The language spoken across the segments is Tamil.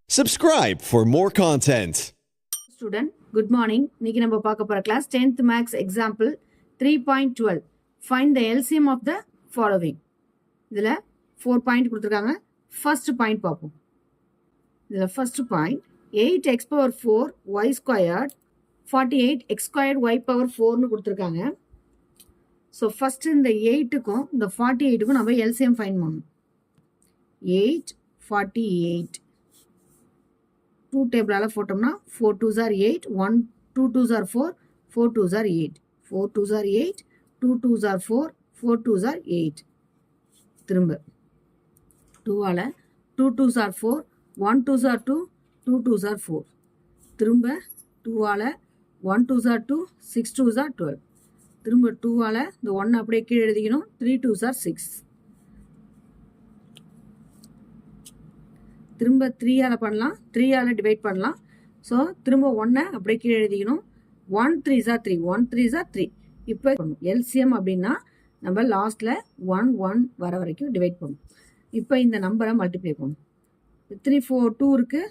Subscribe for more content. Student, good morning. இன்னைக்கு நம்ம பார்க்க போற class 10th maths example 3.12. Find the LCM of the following. இதுல 4 பாயிண்ட் கொடுத்திருக்காங்க. ஃபர்ஸ்ட் பாயிண்ட் பார்ப்போம். இதுல first point 8x power 4 y squared 48x squared y power 4 னு கொடுத்திருக்காங்க. So first இந்த 8க்கும் இந்த 48க்கும் நம்ம LCM find பண்ணணும். 8 48 2 டேபிளால போட்டோம்னா 4 2s are 8 1 2 2s are 4 4 2s are 8 4 2s are 8 2 2s are 4 4 2s are 8 திரும்ப 2 ஆல 2 2s are 4 1 2s are 2 2 2s are 4 திரும்ப 2 ஆல 1 2s are 2 6 2s are 12 திரும்ப 2 ஆல இந்த 1 அப்படியே கீழ எழுதிக்கணும் 3 2s are 6 திரும்ப 3 ஆல பண்ணலாம் 3 ஆல டிவைட் பண்ணலாம் ஸோ திரும்ப 1 அப்படியே கீழே எழுதிக்கணும் 1 3s are 3 1 3s are 3 இப்போ எல்சிஎம் அப்படின்னா நம்ம லாஸ்ட்ல 1 1 வர வரைக்கும் டிவைட் பண்ணும் இப்போ இந்த நம்பரை மல்டிப்ளை பண்ணும் 3 4 2 இருக்கு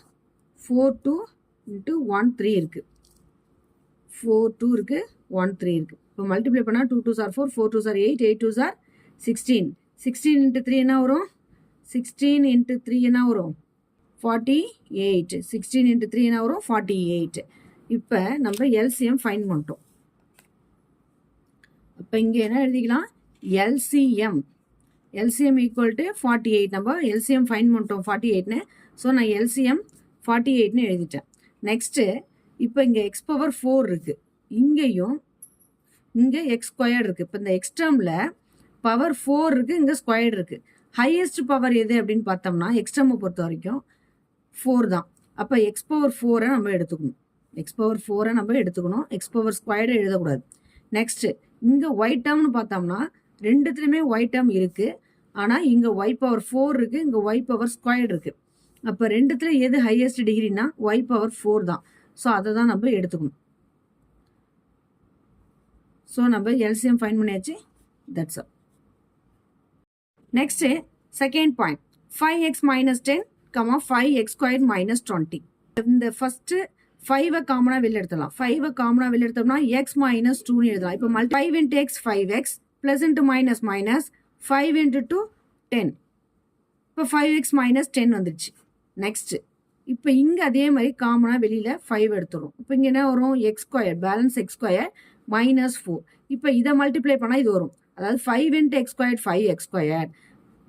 4 2 இன்ட்டு 1 3 இருக்கு 4 2 இருக்கு 1 3 இருக்கு இப்போ மல்டிப்ளை பண்ணா 2 2s are 4 4 2s are 8 8 2s are 16 16 into 3 என்ன வரும் 16 இன்ட்டு 3 என்ன வரும் 48 16 into 3 என்ன வரும் 48 இப்போ நம்ம LCM ஃபைண்ட் பண்ணிட்டோம் அப்போ இங்கே என்ன எழுதிக்கலாம் LCM equal to 48 நம்ம LCM ஃபைண்ட் பண்ணிட்டோம் 48னு ஸோ நான் LCM 48னு எழுதிட்டேன் நெக்ஸ்ட்டு இப்போ இங்கே x பவர் 4 இருக்கு இங்கேயும் இங்கே எக்ஸ் ஸ்கொயர்டு இருக்கு இப்போ இந்த எக்ஸ் டேர்மில் பவர் 4 இருக்கு இங்கே ஸ்கொயர்டு இருக்கு ஹையஸ்ட் பவர் எது அப்படின்னு பார்த்தோம்னா எக்ஸ் டேர்மை பொறுத்த வரைக்கும் 4 தான் அப்போ எக்ஸ் பவர் 4 நம்ம எடுத்துக்கணும் எக்ஸ் பவர் 4 நம்ம எடுத்துக்கணும் எக்ஸ் பவர் ஸ்கொயர்டை எழுதக்கூடாது நெக்ஸ்ட் இங்கே ஒய் டேர்ம்னு பார்த்தோம்னா ரெண்டுத்துலையுமே ஒய் டேர்ம் இருக்கு ஆனால் இங்கே ஒய் பவர் 4 இருக்கு இங்கே ஒய் பவர் ஸ்கொயர்டு இருக்கு அப்போ ரெண்டுத்துல எது ஹையஸ்ட் டிகிரினா ஒய் பவர் 4 தான் ஸோ அதை தான் நம்ம எடுத்துக்கணும் ஸோ நம்ம எல்சிஎம் ஃபைண்ட் பண்ணியாச்சு that's all next second point 5x minus 10 5x squared minus 20 இந்த ஃபர்ஸ்ட் 5 காமனா வெளில எடுத்துடலாம் 5 காமனா வெளில எடுத்தோம்னா x minus 2 னு எழுதலாம் இப்போ 5 into x 5x plus into minus minus 5 into 2 10 இப்போ 5x minus 10 வந்துருச்சு நெக்ஸ்ட் இப்போ இங்க அதே மாதிரி காமனா வெளியில 5 எடுத்துரும் இப்போ இங்க என்ன வரும் x squared balance x squared minus 4 இப்போ இதை மல்டிப்ளை பண்ணா இது வரும் அதாவது 5 into x squared 5x squared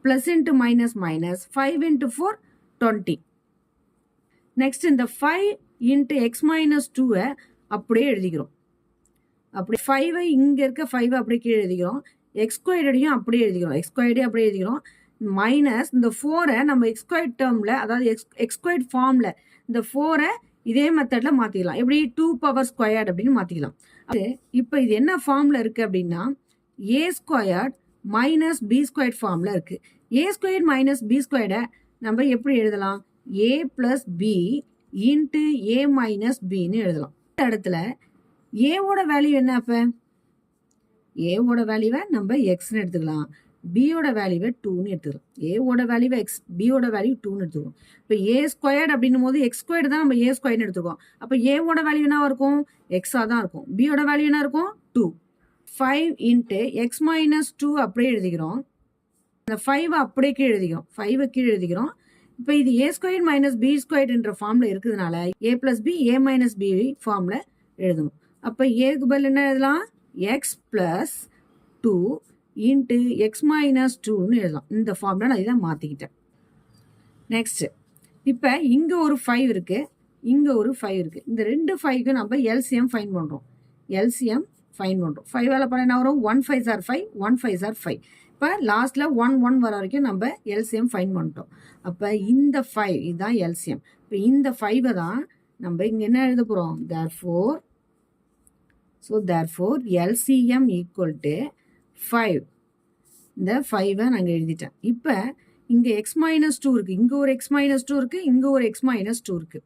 plus into minus minus 5 into 4 20 next இந்த 5 into x minus 2 அப்படியே எழுதிக்கிறோம் அப்படி 5 இங்க இருக்க 5 அப்படியே கீழே எழுதிக்கிறோம் x ஸ்கொயர்டையும் அப்படியே எழுதிக்கிறோம் x ஸ்கொயர்டே அப்படியே எழுதிக்கிறோம் மைனஸ் இந்த 4 நம்ம x ஸ்கொயர்ட் டேர்ம்ல அதாவது x ஸ்கொயர்ட் ஃபார்ம்ல இந்த 4 இதே மெத்தட்ல மாத்திக்கலாம் எப்படி 2 பவர் ஸ்கொயர்ட் அப்படின்னு மாத்திக்கலாம் இப்போ இது என்ன ஃபார்ம்ல இருக்கு அப்படின்னா a squared minus b squared ஃபார்ம்ல இருக்கு a ஸ்கொயர்ட் மைனஸ் b ஸ்கொயர்டை நம்ம எப்படி எழுதலாம் a plus B into A minus பின்னு எழுதலாம் இந்த இடத்துல ஏவோட வேல்யூ என்ன அப்ப ஏவோட வேல்யூவை நம்ம எக்ஸ்ன்னு எடுத்துக்கலாம் பியோட வேல்யூவை 2ன்னு எடுத்துக்கலாம் ஏவோட வேல்யூவை எக்ஸ் பியோட வேல்யூ 2ன்னு எடுத்துக்கலாம் இப்போ ஏ ஸ்கொயர்ட் அப்படின்னும் போது எக்ஸ் ஸ்கொயர்டு தான் நம்ம ஏ ஸ்கொயர்னு எடுத்துக்கோம் அப்போ ஏவோட வேல்யூ என்ன இருக்கும் எக்ஸா தான் இருக்கும் பியோட வேல்யூ என்ன இருக்கும் 2 5 இன்ட்டு எக்ஸ் மைனஸ் 2 அப்படியே எழுதிக்கிறோம் இந்த 5 அப்படியே கீழே எழுதிக்கிறோம் 5 கீழே எழுதிக்கிறோம் இப்போ இது ஏ ஸ்கொயர் மைனஸ் பி ஸ்கொயர்ன்ற ஃபார்ம்ல இருக்கிறதுனால A plus B A minus B ஃபார்ம்ல எழுதணும் அப்போ ஏக்கு பதில் என்ன எழுதலாம் X plus 2 into X minus 2ன்னு எழுதலாம் இந்த ஃபார்ம்ல நான் இதை மாத்திக்கிட்டேன் நெக்ஸ்ட் இப்போ இங்க ஒரு 5 இருக்கு இங்க ஒரு 5 இருக்கு இந்த ரெண்டு 5க்கு நம்ம எல்சிஎம் ஃபைண்ட் பண்றோம் எல்சிஎம் ஃபைண்ட் பண்றோம் 5 ஆல பண்ண என்ன வரும் 1 5s are 5 1 5s are 5 இப்போ லாஸ்ட்ல 1 1 வர வரைக்கும் நம்ம எல்சிஎம் ஃபைண்ட் பண்ணிட்டோம் அப்போ இந்த 5 இதுதான் எல்சிஎம் இப்போ இந்த 5 தான் நம்ம இங்க என்ன எழுத போறோம் therefore LCM equal to 5 இந்த 5 நாங்க எழுதிட்டேன் இப்போ இங்க x minus 2 இருக்கு இங்க ஒரு x minus 2 இருக்கு இங்க ஒரு x minus 2 இருக்கு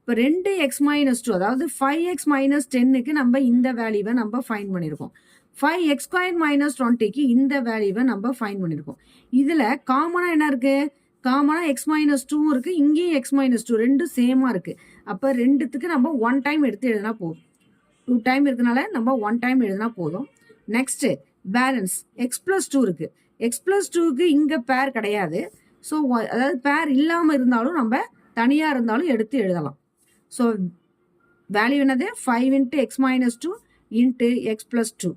இப்போ ரெண்டு x minus 2 அதாவது 5x minus 10க்கு நம்ம இந்த வேல்யூவை நம்ம ஃபைண்ட் பண்ணியிருக்கோம் 5x squared minus 20க்கு இந்த வேல்யூவை நம்ம ஃபைண்ட் பண்ணியிருக்கோம் இதுல காமனா என்ன இருக்கு காமனாக எக்ஸ் மைனஸ் டூ இருக்குது, இங்கேயும் எக்ஸ் மைனஸ் டூ ரெண்டும் சேமாக இருக்குது. அப்போ ரெண்டுத்துக்கு நம்ம 1 டைம் எடுத்து எழுதினா போதும். 2 டைம் இருக்கனால நம்ம 1 டைம் எழுதினா போதும். Next balance x plus two இருக்குது. எக்ஸ் ப்ளஸ் டூக்கு இங்கே பேர் கிடையாது. ஸோ அதாவது பேர் இல்லாமல் இருந்தாலும் நம்ம தனியாக இருந்தாலும் எடுத்து எழுதலாம். ஸோ வேல்யூ என்னது 5 into X minus two into x plus two.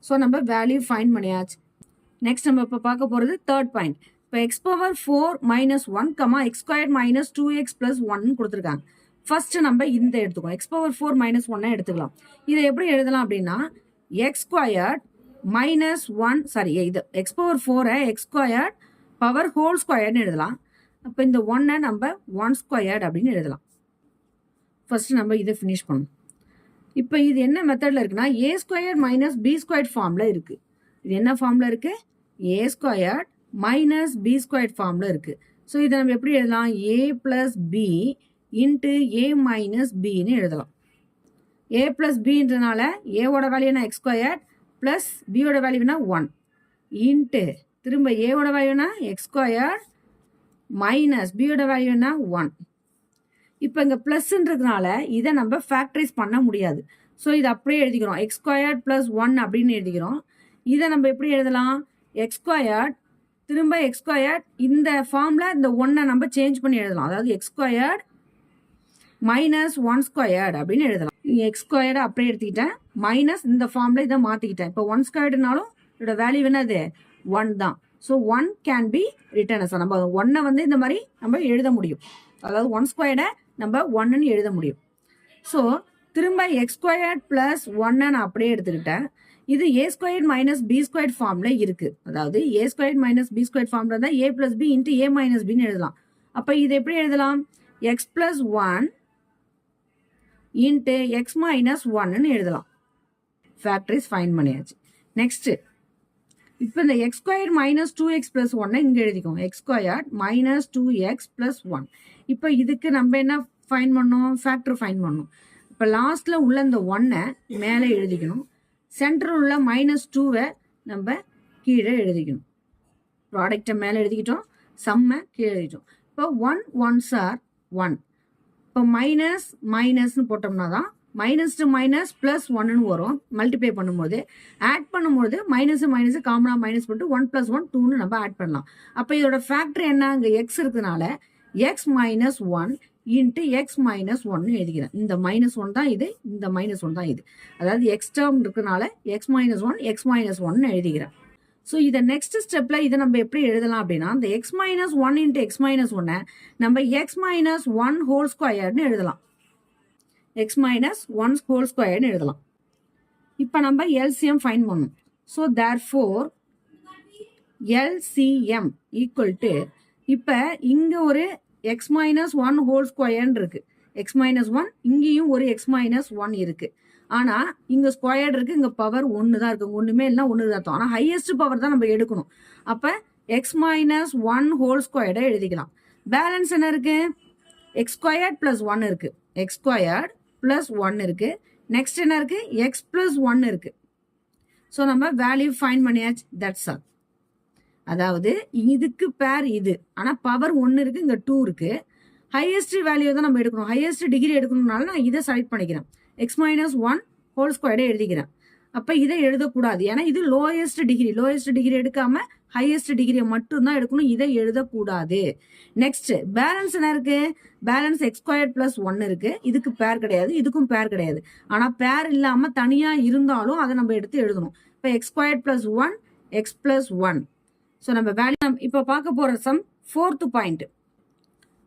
So நம்ம வேல்யூ ஃபைண்ட் பண்ணியாச்சு. நெக்ஸ்ட் நம்ம இப்போ பார்க்க போகிறது தேர்ட் பாயிண்ட். இப்போ x power 4 minus 1 comma x square minus 2x plus 1 கொடுத்துருக்காங்க. ஃபர்ஸ்ட் நம்ம இந்த எடுத்துக்கோம். எக்ஸ் பவர் 4 மைனஸ் 1 எடுத்துக்கலாம். இதை எப்படி எழுதலாம் அப்படின்னா எக்ஸ் ஸ்கொயர்ட் மைனஸ் 1 சாரி இது X power 4 X squared power whole ஸ்கொயர்னு எழுதலாம். அப்போ இந்த 1 நம்ம 1 ஸ்கொயர்ட் அப்படின்னு எழுதலாம். ஃபர்ஸ்ட் நம்ம இதை ஃபினிஷ் பண்ணணும். இப்போ இது என்ன மெத்தடில் இருக்குன்னா ஏ ஸ்கொயர் மைனஸ் பி ஸ்கொயர் ஃபார்மில் இருக்குது. இது என்ன ஃபார்மில் இருக்குது? ஏ ஸ்கொயர் மைனஸ் பி ஸ்கொயர் ஃபார்மில் இருக்குது. ஸோ இதை நம்ம எப்படி எழுதலாம்? ஏ plus B into A minus பின்னு எழுதலாம். ஏ ப்ளஸ் பின்றனால ஏவோட வேல்யூனா எக்ஸ் ஸ்கொயர் ப்ளஸ் பியோட வேல்யூனா 1 இன்ட்டு திரும்ப ஏவோட வேல்யூனா எக்ஸ் ஸ்கொயர் மைனஸ் பியோட வேல்யூனா 1. இப்போ இங்கே ப்ளஸ்ன்றதுனால இதை நம்ம ஃபேக்டரைஸ் பண்ண முடியாது. ஸோ இதை அப்படியே எழுதிக்கிறோம். எக்ஸ் ஸ்கொயர்ட் ப்ளஸ் 1 அப்படின்னு எழுதிக்கிறோம். இதை நம்ம எப்படி எழுதலாம்? எக்ஸ் ஸ்கொயர்ட் திரும்ப எக்ஸ் ஸ்கொயர்ட் இந்த ஃபார்மில் இந்த 1 நம்ம சேஞ்ச் பண்ணி எழுதலாம். அதாவது எக்ஸ் ஸ்கொயர்ட் மைனஸ் 1 ஸ்கொயர்ட் அப்படின்னு எழுதலாம். எக்ஸ் ஸ்கொயர்டை அப்படியே எடுத்துக்கிட்டேன், மைனஸ் இந்த ஃபார்மில் இதை மாற்றிக்கிட்டேன். இப்போ 1 ஸ்கொயர்டுனாலும் இதோட வேல்யூ என்னது 1 தான். So 1 can be return. நம்ம 1 வந்து இந்த மாதிரி நம்ம எழுத முடியும். அதாவது 1 ஸ்கொயர்டை நம்ம 1ன்னு எழுத முடியும். ஸோ திரும்ப எக்ஸ் ஸ்கொயர்ட் ப்ளஸ் 1 நான் அப்படியே எடுத்துக்கிட்டேன். இது A squared minus B squared ஃபார்மில் இருக்குது. அதாவது A squared minus B squared ஃபார்மில் தான் A plus B into A minus பின்னு எழுதலாம். அப்போ இது எப்படி எழுதலாம்? X plus 1 into X minus 1ன்னு எழுதலாம். ஃபேக்டரிஸ் ஃபைண்ட் பண்ணியாச்சு. நெக்ஸ்ட்டு இப்போ இந்த X square minus 2x plus 1 இங்கே எழுதிக்கோங்க. X square minus 2x plus 1. இப்போ இதுக்கு நம்ம என்ன ஃபைண்ட் பண்ணோம்? ஃபேக்டர் ஃபைண்ட் பண்ணோம். இப்போ லாஸ்ட்டில் உள்ள இந்த 1 மேலே எழுதிக்கணும். சென்டரில் உள்ள மைனஸ் 2 நம்ம கீழே எழுதிக்கணும். ப்ராடக்டை மேலே எழுதிக்கிட்டோம், சம்மை கீழே எழுதிட்டோம். இப்போ 1 1s are 1. இப்போ மைனஸ் மைனஸ்னு போட்டோம்னா தான் மைனஸ் டு மைனஸ் ப்ளஸ் 1ன்னு வரும். மல்டிப்ளை பண்ணும்போது ஆட் பண்ணும்போது மைனஸ் மைனஸ் காமனாக மைனஸ் போட்டு 1 + 1 2ன்னு நம்ம ஆட் பண்ணலாம். அப்போ இதோட ஃபேக்டர் என்ன? இங்கே எக்ஸ் இருக்கிறதுனால X minus 1 into X minus 1 எழுதிக்கிறேன். இந்த -1 தான் இது, இந்த -1 தான் இது. அதாவது எக்ஸ் டேர்ம் இருக்கனால எக்ஸ் மைனஸ் 1 எக்ஸ் மைனஸ் 1 எழுதிக்கிறேன். ஸோ இதை நெக்ஸ்ட் ஸ்டெப்பில் இதை நம்ம எப்படி எழுதலாம் அப்படின்னா இந்த X minus 1 into X minus 1 நம்ம எக்ஸ் மைனஸ் 1 ஹோல் ஸ்கொயர்னு எழுதலாம். எக்ஸ் மைனஸ் 1 ஹோல் ஸ்கொயர்னு எழுதலாம். இப்போ நம்ம எல்சிஎம் ஃபைண்ட் பண்ணணும். So therefore LCM equal to இப்போ இங்கே ஒரு எக்ஸ் மைனஸ் 1 ஹோல் ஸ்கொயர்னு இருக்கு. எக்ஸ் மைனஸ் 1 இங்கேயும் ஒரு எக்ஸ் மைனஸ் 1 இருக்கு. ஆனால் இங்கே ஸ்கொயர் இருக்கு, இங்கே பவர் 1 தான் இருக்கு. ஒன்றுமே இல்லைனா 1 தான் இருக்கும். ஆனால் ஹையஸ்ட் பவர் தான் நம்ம எடுக்கணும். அப்போ எக்ஸ் மைனஸ் 1 ஹோல் ஸ்கொயர்டை எழுதிக்கலாம். பேலன்ஸ் என்ன இருக்கு? எக்ஸ் ஸ்கொயர்ட் ப்ளஸ் 1 இருக்கு. எக்ஸ் ஸ்கொயர்ட் ப்ளஸ் 1 இருக்கு. நெக்ஸ்ட் என்ன இருக்கு? எக்ஸ் ப்ளஸ் 1 இருக்கு. ஸோ நம்ம வேல்யூ ஃபைண்ட் பண்ணியாச்சு. That's all. அதாவது இதுக்கு பேர் இது, ஆனால் பவர் 1 இருக்கு, இங்கே 2 இருக்கு. ஹையஸ்ட் வேல்யூ தான் நம்ம எடுக்கணும். ஹையஸ்ட் டிகிரி எடுக்கணும்னால நான் இதை செலக்ட் பண்ணிக்கிறேன். எக்ஸ் மைனஸ் 1 ஹோல் ஸ்கொயர்டை எழுதிக்கிறேன். அப்போ இதை எழுதக்கூடாது, ஏன்னா இது லோயஸ்ட் டிகிரி. லோயஸ்ட் டிகிரி எடுக்காம ஹையஸ்ட் டிகிரியை மட்டும்தான் எடுக்கணும். இதை எழுதக்கூடாது. நெக்ஸ்ட் பேலன்ஸ் என்ன இருக்கு? பேலன்ஸ் எக்ஸ் ஸ்கொயர் ப்ளஸ் 1 இருக்கு. இதுக்கு பேர் கிடையாது, இதுக்கும் பேர் கிடையாது. ஆனால் பேர் இல்லாமல் தனியாக இருந்தாலும் அதை நம்ம எடுத்து எழுதணும். இப்போ X square plus 1 X plus 1. So நம்ம வேல்யூ இப்போ பார்க்க போகிற சம் 4th பாயிண்ட்.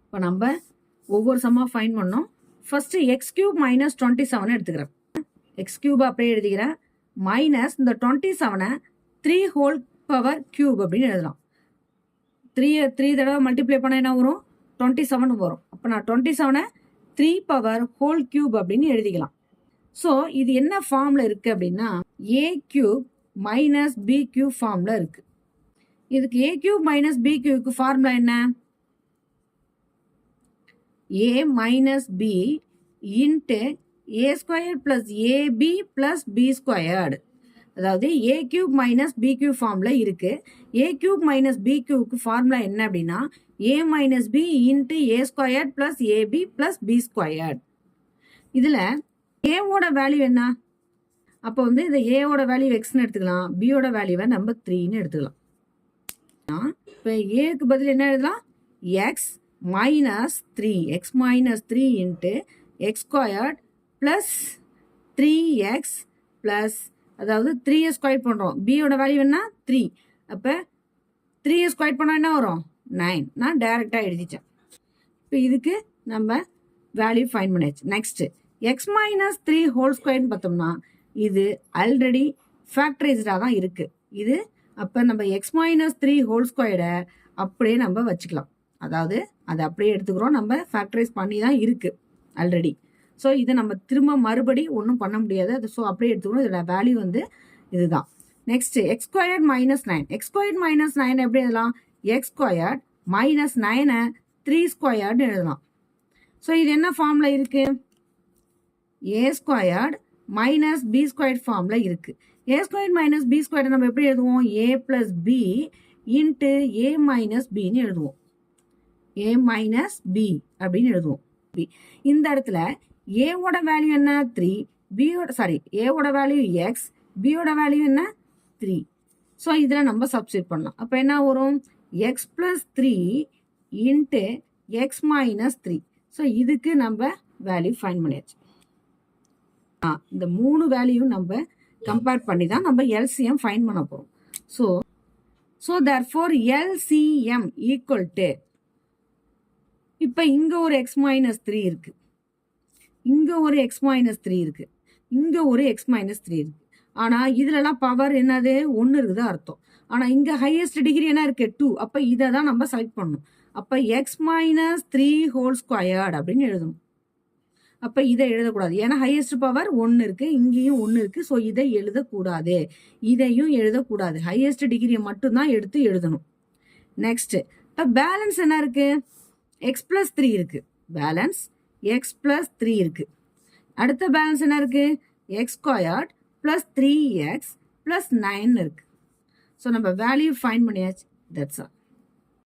இப்போ நம்ம ஒவ்வொரு சம்மாக ஃபைண்ட் பண்ணோம். ஃபர்ஸ்ட் எக்ஸ் கியூப் மைனஸ் 27 எடுத்துக்கிறேன். எக்ஸ் கியூப் அப்படியே எழுதிக்கிறேன். மைனஸ் இந்த 27 3 ஹோல் பவர் கியூப் அப்படின்னு எழுதலாம். 3 தடவை மல்டிப்ளை பண்ண என்ன வரும்? 27 வரும். அப்போ நான் 27 3 பவர் ஹோல் கியூப் அப்படின்னு எழுதிக்கலாம். ஸோ இது என்ன ஃபார்மில் இருக்குது அப்படின்னா A cube minus B cube ஃபார்மில் இருக்குது. இதுக்கு ஏ கியூப் மைனஸ் பி கியூப்க்கு ஃபார்முலா என்ன? A minus B into A square plus AB plus B squared. அதாவது A cube minus B cube ஃபார்ம்ல இருக்கு. ஏ கியூப் மைனஸ் பி கியூப்க்கு ஃபார்முலா என்ன அப்படின்னா A minus B into A squared plus AB plus B squared. இதுல ஏவோட வேல்யூ என்ன? அப்போ வந்து இந்த ஏவோட வேல்யூ எக்ஸ்ன்னு எடுத்துக்கலாம், பியோட வேல்யூவை நம்ம 3ன்னு எடுத்துக்கலாம். இப்போ ஏக்கு பதில் என்ன எழுதலாம்? X minus 3, X minus 3 into X squared plus 3x plus, அதாவது 3 ஸ்கொயர் பண்ணுறோம், பியோட வேல்யூ என்ன 3, அப்போ 3 ஸ்கொயர் பண்ணால் என்ன வரும் 9. நான் டைரெக்டாக எழுதிட்டேன். இப்போ இதுக்கு நம்ம வேல்யூ ஃபைண்ட் பண்ணியாச்சு. நெக்ஸ்ட் எக்ஸ் மைனஸ் 3 ஹோல் ஸ்கொயர்னு பார்த்தோம்னா இது ஆல்ரெடி ஃபேக்டரைஸ்டாக தான் இருக்குது இது. அப்போ நம்ம எக்ஸ் மைனஸ் 3 ஹோல் ஸ்கொயரை அப்படியே நம்ம வச்சுக்கலாம், அதாவது அதை அப்படியே எடுத்துக்கிறோம், நம்ம ஃபேக்டரைஸ் பண்ணி தான் இருக்குது ஆல்ரெடி. ஸோ இதை நம்ம திரும்ப மறுபடி ஒன்றும் பண்ண முடியாது, அது ஸோ அப்படியே எடுத்துக்கணும். இதோட வேல்யூ வந்து இதுதான். Next X squared minus 9, X squared minus 9 எப்படி எழுதலாம்? எக்ஸ் ஸ்கொயர்ட் மைனஸ் 9 3 ஸ்கொயர்டு எழுதலாம். ஸோ இது என்ன ஃபார்மில் இருக்கு? ஏ ஸ்கொயர்ட் மைனஸ் பி ஸ்கொயர்ட் ஃபார்மில் இருக்கு. ஏ ஸ்கொயர்ட் மைனஸ் பி ஸ்கொயர்ட் நம்ம எப்படி எழுதுவோம்? ஏ plus B into A minus பின்னு எழுதுவோம், ஏ மைனஸ் பி அப்படின்னு எழுதுவோம். இந்த இடத்துல ஏவோட வேல்யூ என்ன 3, பியோட ஏவோட வேல்யூ எக்ஸ், பியோட வேல்யூ என்ன 3. ஸோ இதில் நம்ம சப்ஸ்டிட் பண்ணலாம். அப்போ என்ன வரும்? X plus 3 into X minus 3. So இதுக்கு நம்ம வேல்யூ ஃபைண்ட் பண்ணியாச்சு. இந்த 3 வேல்யூ நம்ம கம்பேர் பண்ணி தான் நம்ம எல்சிஎம் ஃபைண்ட் பண்ண போகிறோம். So therefore LCM equal to, இப்போ இங்கே ஒரு எக்ஸ் மைனஸ் 3 இருக்கு, இங்கே ஒரு எக்ஸ் மைனஸ் 3 இருக்கு, இங்கே ஒரு எக்ஸ் மைனஸ் 3 இருக்கு. ஆனால் இதுலலாம் பவர் என்னது 1 இருக்குதா அர்த்தம். ஆனால் இங்கே ஹையஸ்ட் டிகிரி என்ன இருக்கு 2. அப்போ இதை தான் நம்ம செலக்ட் பண்ணணும். அப்போ எக்ஸ் மைனஸ் 3 ஹோல் ஸ்கொயர்ட் அப்படின்னு எழுதணும். அப்போ இதை எழுதக்கூடாது, ஏன்னா ஹையஸ்ட் பவர் 1 இருக்கு, இங்கேயும் 1 இருக்கு. ஸோ இதை எழுதக்கூடாது, இதையும் எழுதக்கூடாது, ஹையஸ்ட் டிகிரியை மட்டும்தான் எடுத்து எழுதணும். நெக்ஸ்ட் இப்போ பேலன்ஸ் என்ன இருக்கு? எக்ஸ் பிளஸ் 3 இருக்கு, பேலன்ஸ் எக்ஸ் பிளஸ் 3 இருக்கு. அடுத்த பேலன்ஸ் என்ன இருக்கு? X squared plus 3x plus 9 இருக்கு. ஸோ நம்ம வேல்யூ ஃபைண்ட் பண்ணியாச்சு. That's all.